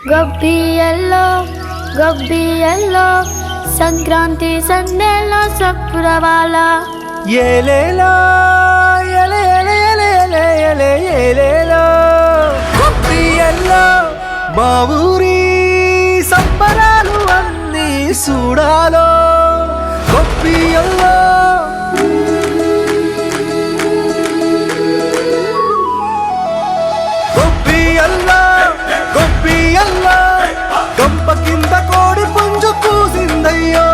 గొబ్బియల్లో గొబ్బియల్లో సంక్రాంతి సందేలో సప్పురవాల ఏలేలో ఏలేలో గొబ్బియల్లో మా ఊరి సంబరాలు అన్నీ చూడాలో గొబ్బియల్లో గొబ్బియల్లో గంప కింద కోడి పుంజు కూసిందయ్యో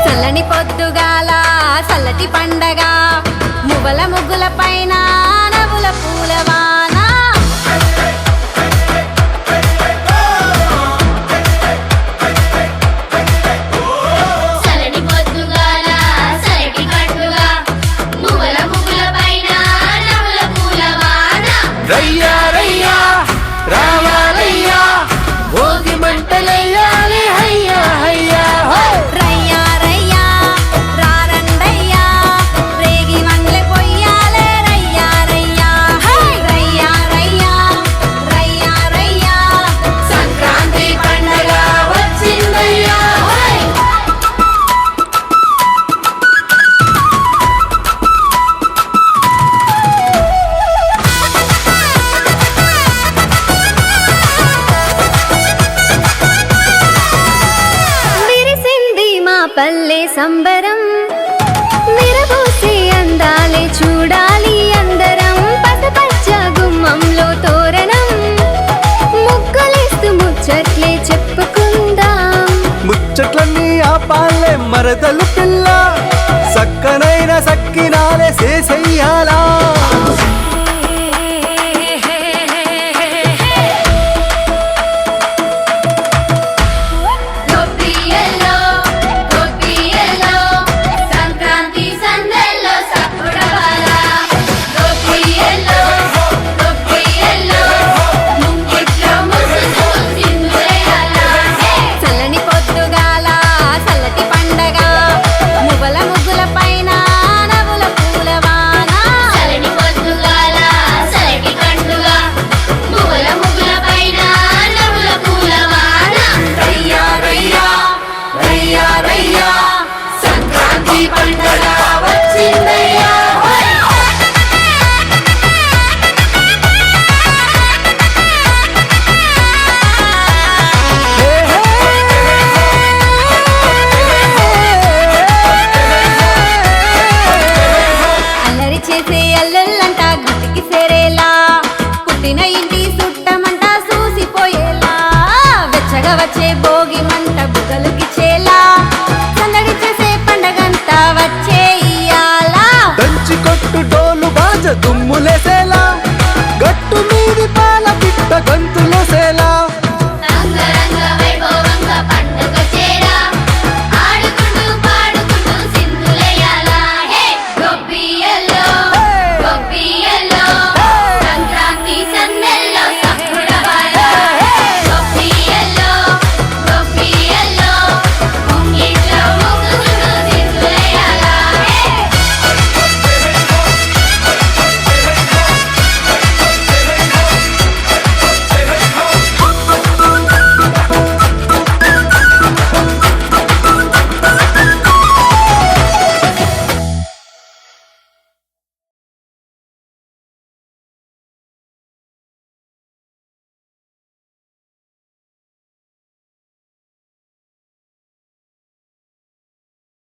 చల్లని పొద్దుగాల చల్లటి పండగ మువ్వల ముగ్గుల పైన నవ్వుల పూలవాన రయ్యా రయ్యా రావాలయ్యా భోగి మంటలయ్యాలి హయ్యా హయ్యా రయ్యా రయ్యా రారండయ్యా రేగి మండ్లె పొయ్యాలే రయ్యా రయ్యా రయ్యా రయ్యా రయ్యా రయ్యా సంక్రాంతి పండగ వచ్చిందయ్యా పల్లె సంబరం నిరబోసే అందాలే చూడాలి అందరం పసపచ్చ గుమ్మంలో తోరణం ముగ్గులేస్తూ ముచ్చట్లే చెప్పుకుందాం ముచ్చట్లన్నీ ఆపాలే మరదలు పిల్ల సక్కనైన సక్కినాలే చేసెయ్యాలా పుట్టిన ఇంటి సుట్టమంటా చూసిపోయేలా వెచ్చగా వచ్చే